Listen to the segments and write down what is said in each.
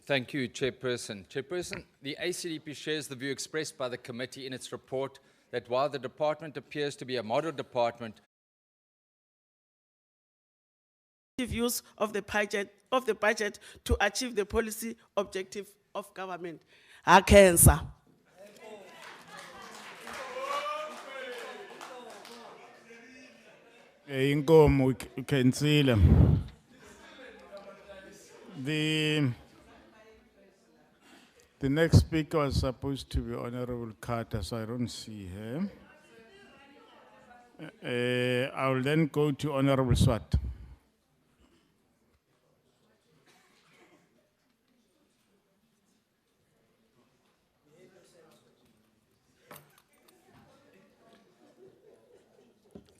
Thank you, Chairperson. Chairperson, the ACDP shares the view expressed by the committee in its report that while the department appears to be a model department, use of the budget to achieve the policy objective of government. Cancer. Inkomo ukhensile. The next speaker was supposed to be Honorable Carter, so I don't see her. I will then go to Honorable Swart.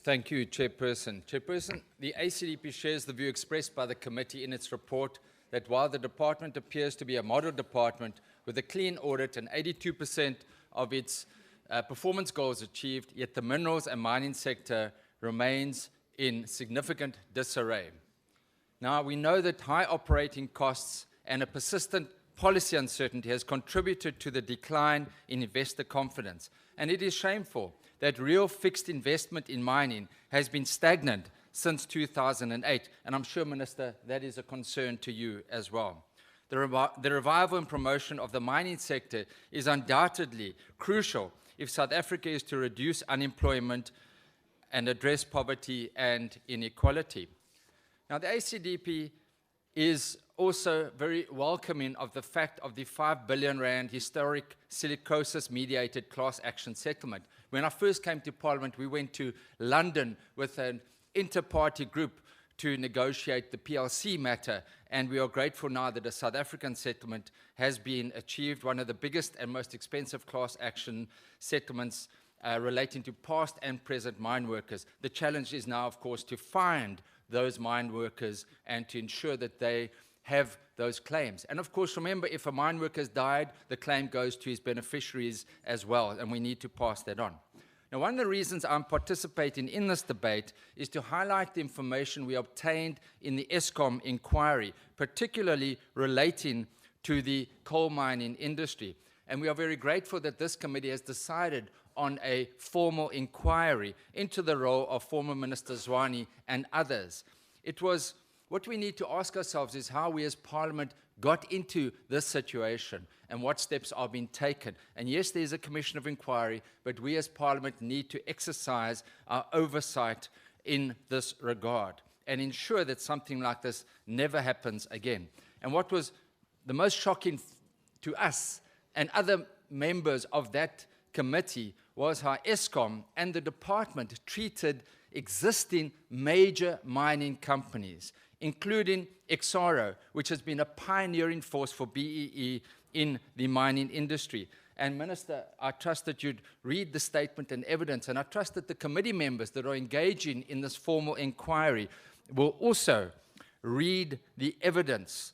Thank you, Chairperson. Chairperson, the ACDP shares the view expressed by the committee in its report that while the department appears to be a model department with a clean audit and 82% of its performance goals achieved, yet the minerals and mining sector remains in significant disarray. Now, we know that high operating costs and a persistent policy uncertainty has contributed to the decline in investor confidence, and it is shameful that real fixed investment in mining has been stagnant since 2008, and I'm sure, Minister, that is a concern to you as well. The revival and promotion of the mining sector is undoubtedly crucial if South Africa is to reduce unemployment and address poverty and inequality. Now, the ACDP is also very welcoming of the fact of the 5 billion rand historic silicosis-mediated class action settlement. When I first came to Parliament, we went to London with an inter-party group to negotiate the PLC matter, and we are grateful now that a South African settlement has been achieved, one of the biggest and most expensive class action settlements relating to past and present mine workers. The challenge is now, of course, to find those mine workers and to ensure that they have those claims. And of course, remember, if a mine worker has died, the claim goes to his beneficiaries as well, and we need to pass that on. Now, one of the reasons I'm participating in this debate is to highlight the information we obtained in the Eskom Inquiry, particularly relating to the coal mining industry. And we are very grateful that this committee has decided on a formal inquiry into the role of former Minister Zwane and others. What we need to ask ourselves is how we as Parliament got into this situation and what steps are being taken. And yes, there's a commission of inquiry, but we as Parliament need to exercise our oversight in this regard and ensure that something like this never happens again. And what was the most shocking to us and other members of that committee was how Eskom and the department treated existing major mining companies, including Exxaro, which has been a pioneering force for BEE in the mining industry. And Minister, I trust that you'd read the statement and evidence, and I trust that the committee members that are engaging in this formal inquiry will also read the evidence.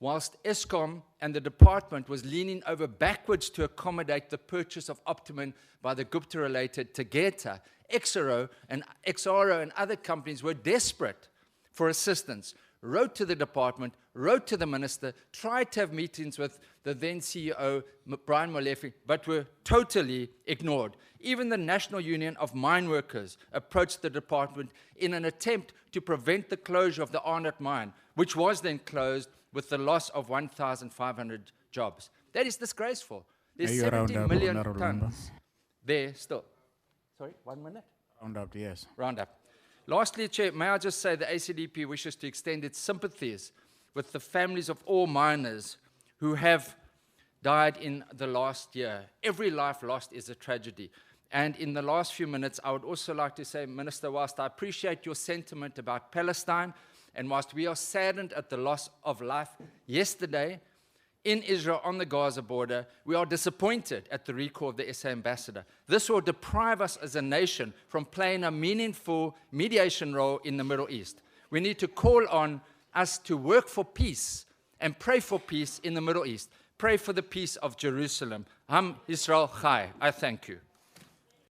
Whilst Eskom and the department was leaning over backwards to accommodate the purchase of Optimum by the Gupta-related Tegeta, Exxaro and other companies were desperate for assistance, wrote to the department, wrote to the minister, tried to have meetings with the then CEO, Brian Molefe, but were totally ignored. Even the National Union of Mine Workers approached the department in an attempt to prevent the closure of the Arnott mine, which was then closed with the loss of 1,500 jobs. That is disgraceful. There's 70 million tons there still. Sorry, 1 minute? Round up, yes. Round up. Lastly, Chair, may I just say the ACDP wishes to extend its sympathies with the families of all miners who have died in the last year. Every life lost is a tragedy. And in the last few minutes, I would also like to say, Minister, whilst I appreciate your sentiment about Palestine, and whilst we are saddened at the loss of life yesterday in Israel on the Gaza border, we are disappointed at the recall of the SA ambassador. This will deprive us as a nation from playing a meaningful mediation role in the Middle East. We need to call on us to work for peace and pray for peace in the Middle East. Pray for the peace of Jerusalem. Ham Israel Chai. I thank you.